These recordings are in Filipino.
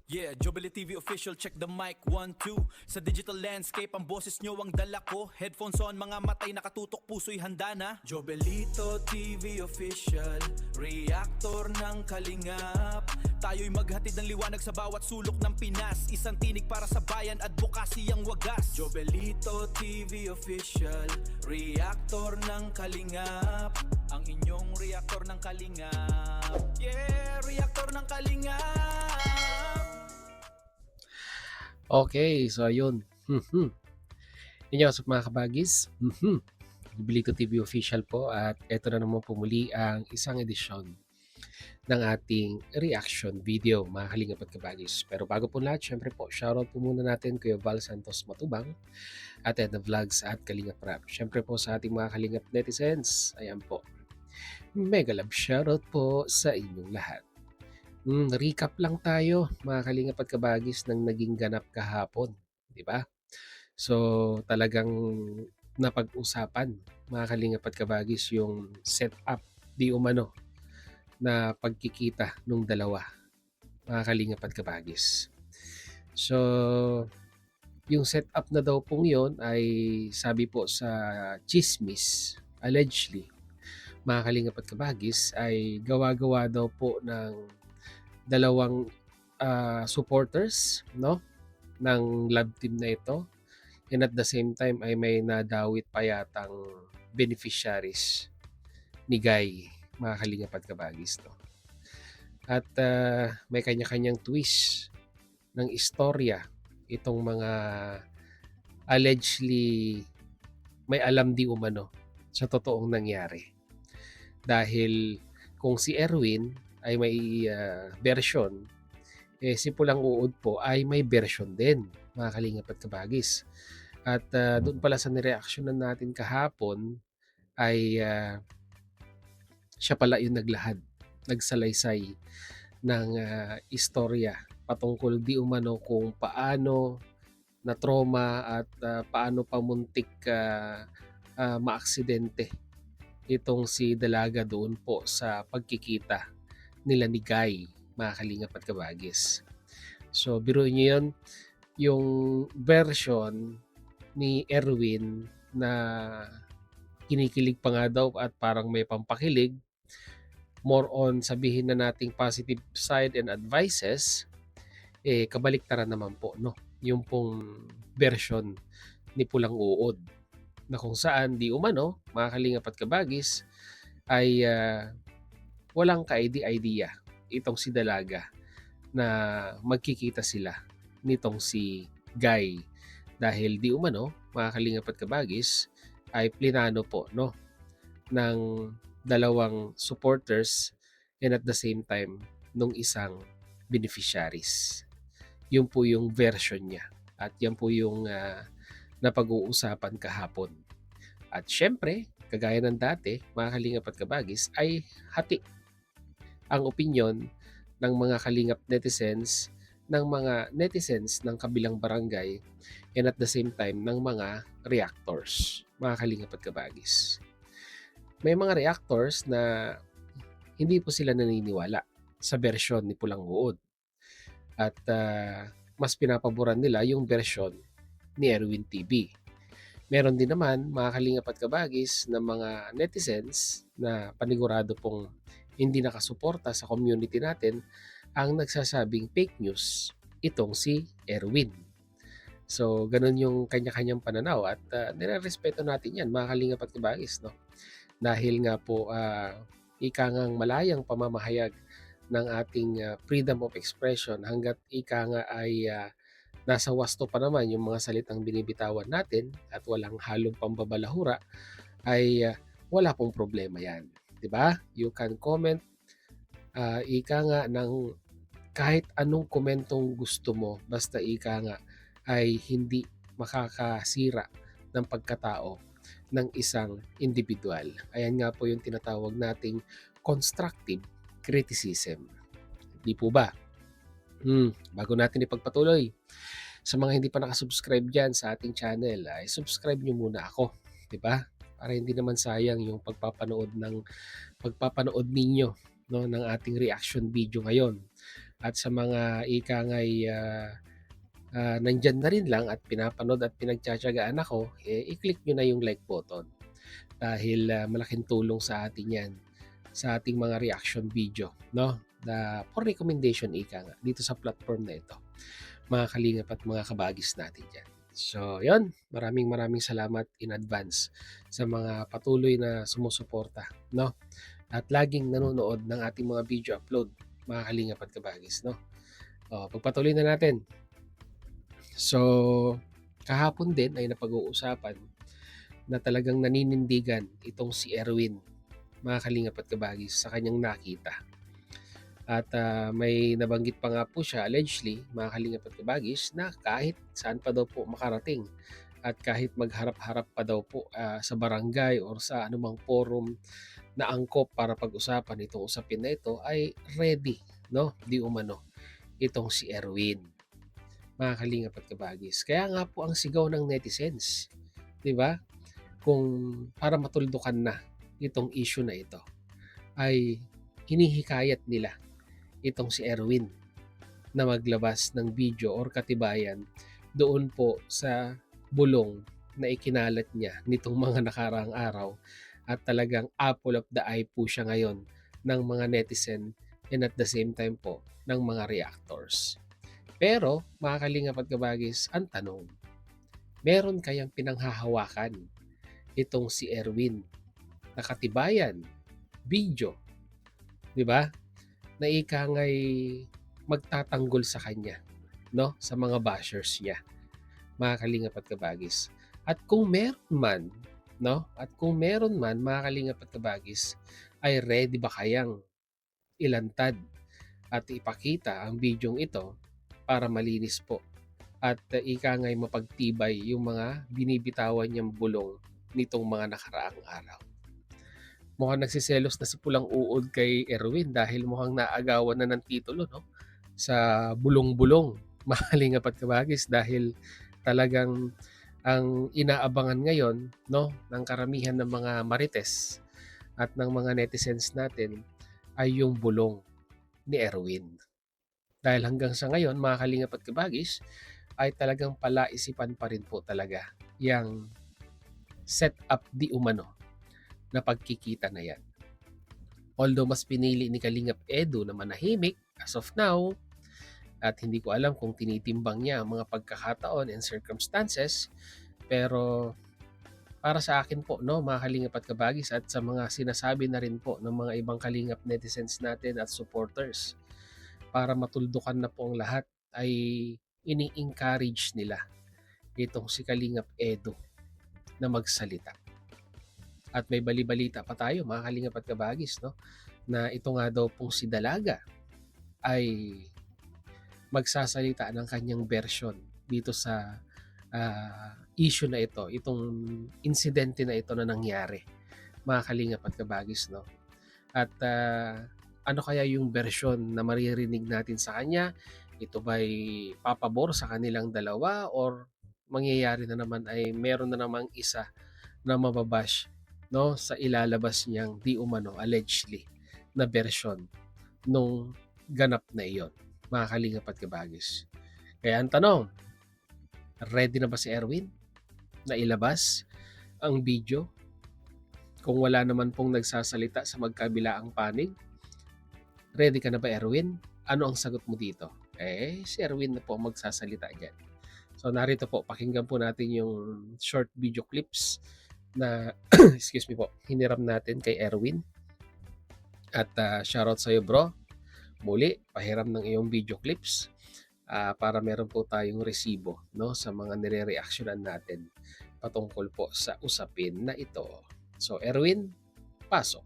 Yeah, Jubilee TV official, check the mic, 1, 2. Sa digital landscape, ang boses nyo ang dala ko. Headphones on, mga matay nakatutok, puso'y handa na. Jobelito TV official, reactor ng kalingap. Tayo'y maghatid ng liwanag sa bawat sulok ng Pinas. Isang tinig para sa bayan, advokasy ang wagas. Jobelito TV official, reactor ng kalingap. Ang inyong reactor ng kalingap. Yeah, reactor ng kalingap. Okay, so ayun. Inyo mga kabagis. Jubilito TV official po at eto na naman po muli ang isang edisyon ng ating reaction video, mga kalingap at kabagis. Pero bago po lahat, syempre po, shoutout po muna natin Kuya Val Santos Matubang at Edna Vlogs at Kalingap Rap. Syempre po sa ating mga kalingap netizens, ayan po. Mega love shoutout po sa inyong lahat. Recap lang tayo mga kalingap at kabagis ng naging ganap kahapon, di ba? So talagang napag-usapan mga kalingap at kabagis yung setup di umano na pagkikita nung dalawa, mga kalingap at kabagis. So yung setup na daw pong yon ay sabi po sa chismis, allegedly, mga kalingap at kabagis, ay gawa-gawa daw po ng dalawang supporters, no, ng love team na ito, and at the same time ay may nadawit pa yatang beneficiaries ni Guy, mga kalingap at kabagis, no. At may kanya-kanyang twist ng istorya itong mga allegedly may alam di umano sa totoong nangyari. Dahil kung si Erwin ay may version, si Pulang Uod po ay may version din, mga kalingap at kabagis. At doon pala sa nireaksyonan natin kahapon ay siya pala yung nagsalaysay ng istorya patungkol di umano kung paano na trauma at paano pamuntik maaksidente itong si Dalaga doon po sa pagkikita nila ni Guy, mga kalingap at kabagis. So biro niyo yun, yung version ni Erwin na kinikilig pa nga daw at parang may pampakilig, more on sabihin na nating positive side and advices, kabaliktaran naman po, no, yung pong version ni Pulang Uod na kung saan di umano, mga kalingap at kabagis, ay walang ka-idea itong si Dalaga na magkikita sila nitong si Guy, dahil di umano, mga kalingap at kabagis, ay plinano po, no, ng dalawang supporters and at the same time nung isang beneficiaries. Yun po yung version niya at yan po yung napag-uusapan kahapon. At syempre, kagaya ng dati, mga kalingap at kabagis, ay hati ang opinyon ng mga kalingap netizens, ng mga netizens ng kabilang barangay, and at the same time ng mga reactors, mga kalingap at kabagis. May mga reactors na hindi po sila naniniwala sa bersyon ni Pulang Uod at mas pinapaboran nila yung bersyon ni Erwin TV. Meron din naman, mga kalingap at kabagis, ng mga netizens na panigurado pong hindi nakasuporta sa community natin ang nagsasabing fake news itong si Erwin. So ganun yung kanya-kanyang pananaw at nirerespeto natin yan, mga kalingap at kabagis, no? Dahil nga po ika ngang malayang pamamahayag ng ating freedom of expression, hanggat ika nga ay nasa wasto pa naman yung mga salitang binibitawan natin at walang halong pambabalahura, ay wala pong problema yan. Diba? You can comment ika nga ng kahit anong komentong gusto mo, basta ika nga ay hindi makakasira ng pagkatao ng isang individual. Ayan nga po yung tinatawag nating constructive criticism. Di po ba? Bago natin ipagpatuloy, sa mga hindi pa nakasubscribe dyan sa ating channel, ay subscribe nyo muna ako. Diba? Para hindi naman sayang yung pagpapanood ninyo, no, ng ating reaction video ngayon. At sa mga ika nga'y nandyan na rin lang at pinapanood at pinagtiyatiyagaan ako, i-click nyo na yung like button. Dahil malaking tulong sa atin yan sa ating mga reaction video, no? For recommendation ika nga dito sa platform na ito, mga kalingap at mga kabagis natin dyan. So, yun. Maraming salamat in advance sa mga patuloy na sumusuporta, no? At laging nanonood ng ating mga video upload, mga kalingap at kabagis, no? Pagpatuloy na natin. So, kahapon din ay napag-uusapan na talagang naninindigan itong si Erwin, mga kalingap at kabagis, sa kanyang nakita. At may nabanggit pa nga po siya, allegedly, mga kalingap at kabagis, na kahit saan pa daw po makarating at kahit magharap-harap pa daw po sa barangay or sa anumang forum na angkop para pag-usapan itong usapin na ito, ay ready, no? Di umano, itong si Erwin, mga kalingap at kabagis. Kaya nga po ang sigaw ng netizens, di ba? Kung para matuldukan na itong issue na ito, ay hinihikayat nila itong si Erwin na maglabas ng video or katibayan doon po sa bulong na ikinalat niya nitong mga nakaraang araw, at talagang apple of the eye po siya ngayon ng mga netizen and at the same time po ng mga reactors. Pero mga kalingap at kabagis, ang tanong, meron kayang pinanghahawakan itong si Erwin na katibayan, video, di ba? Na ika nga'y magtatanggol sa kanya, no? Sa mga bashers niya, mga kalingap at kabagis. At kung meron man, no? At kung meron man, mga kalingap at kabagis, ay ready ba kayang ilantad at ipakita ang bidyong ito para malinis po at ika nga'y mapagtibay yung mga binibitawan niyang bulong nitong mga nakaraang araw. Mukhang nagsiselos na si Pulang Uod kay Erwin dahil mukhang naagawan na ng titulo, no? Sa bulong-bulong, mahalingap at kabagis, dahil talagang ang inaabangan ngayon, no, ng karamihan ng mga marites at ng mga netizens natin ay yung bulong ni Erwin. Dahil hanggang sa ngayon, mga kalingap at kabagis, ay talagang palaisipan pa rin po talaga yung set up di umano na pagkikita na yan. Although mas pinili ni Kalingap Edu na manahimik as of now, at hindi ko alam kung tinitimbang niya ang mga pagkakataon and circumstances, pero para sa akin po, no, mga kalingap at kabagis, at sa mga sinasabi na rin po ng mga ibang kalingap netizens natin at supporters, para matuldukan na po ang lahat, ay ini-encourage nila itong si Kalingap Edu na magsalita. At may bali-balita pa tayo, mga kalingap at kabagis, no, na ito nga daw pong si Dalaga ay magsasalita ng kanyang version dito sa issue na ito, itong insidente na ito na nangyari, mga kalingap at kabagis, no. At ano kaya yung version na maririnig natin sa kanya? Ito ba'y papabor sa kanilang dalawa or mangyayari na naman ay meron na namang isa na mababash, no, sa ilalabas niyang di umano allegedly na version nung ganap na iyon, mga kalingap at kabagis. Kaya ang tanong, ready na ba si Erwin na ilabas ang video kung wala naman pong nagsasalita sa magkabilaang panig? Ready ka na ba, Erwin? Ano ang sagot mo dito? Si Erwin na po magsasalita dyan. So narito po, pakinggan po natin yung short video clips na excuse me po, hiniram natin kay Erwin. At shoutout sa iyo, bro. Muli, pahiram ng iyong video clips para meron po tayong resibo, no, sa mga nire-reactionan natin patungkol po sa usapin na ito. So Erwin, pasok.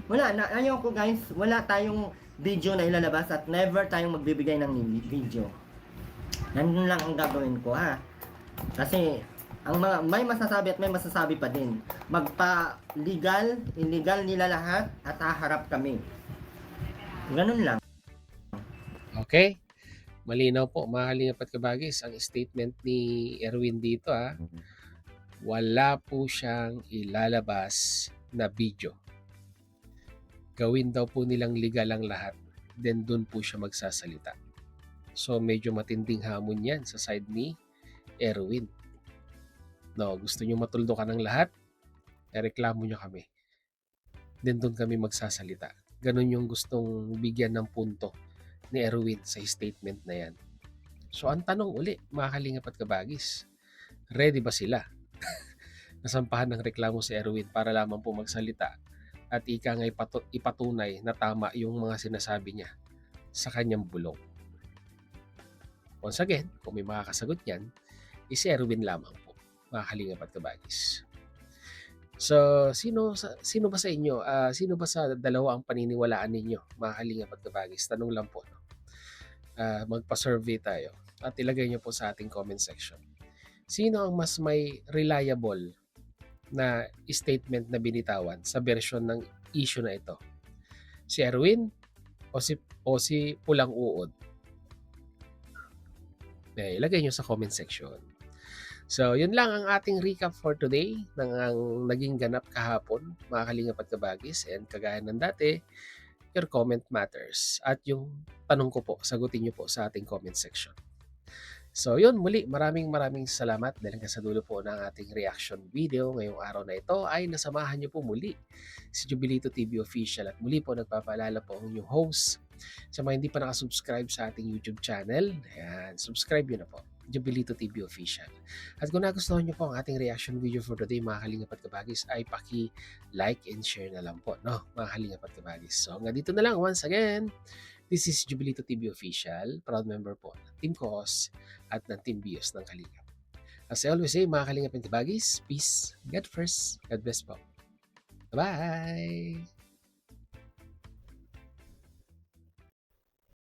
Wala na, ayaw ko guys, wala tayong video na ilalabas at never tayong magbibigay ng video. Ganun lang ang gagawin ko, ha. Kasi ang mga may masasabi at may masasabi pa din. Magpa-legal, illegal nila lahat at haharap kami. Ganun lang. Okay? Malinaw po, mga kalingap at kabagis, ang statement ni Erwin dito, ha. Wala po siyang ilalabas na video. Gawin daw po nilang legal ang lahat. then dun po siya magsasalita. So medyo matinding hamon yan sa side ni Erwin. No, gusto nyo matuldukan ng lahat, reklamo nyo kami. Then dun kami magsasalita. Ganun yung gustong bigyan ng punto ni Erwin sa statement na yan. So ang tanong uli, mga kalingap at kabagis, ready ba sila? Nasampahan ng reklamo si Erwin para lamang po magsalita at ika nga ipatunay na tama yung mga sinasabi niya sa kanyang bulong. Once again, kung may makakasagot yan, si Erwin lamang po, mga kalingap at kabagis. So, sino ba sa inyo, sino ba sa dalawa ang paniniwalaan ninyo, mga kalingap at kabagis? Tanong lang po, no? Magpa-survey tayo at ilagay nyo po sa ating comment section. Sino ang mas may reliable na statement na binitawan sa version ng issue na ito? Si Erwin o si Pulang Uod? Ilagay nyo sa comment section. So, yun lang ang ating recap for today ng ang naging ganap kahapon, mga kalingap at kabagis. And kagaya ng dati, your comment matters. At yung tanong ko po, sagutin nyo po sa ating comment section. So yun, muli maraming salamat dahil hanggang sa dulo po ng ating reaction video ngayong araw na ito ay nasamahan niyo po muli si Jubilito TV Official at muli po nagpapaalala po ang inyong host sa mga hindi pa nakasubscribe sa ating YouTube channel. Ayan, subscribe nyo na po, Jubilito TV Official. At kung nagustuhan nyo po ang ating reaction video for today, mga kalingap at kabagis, ay paki-like and share na lang po, no, mga kalingap at kabagis. So hanggang dito na lang once again. This is Jubilito TV Official, proud member po ng Team Cos at ng Team Bios ng Kalingap. As I always say, mga Kalingap and Kabagis, peace, God first, God bless po. Bye!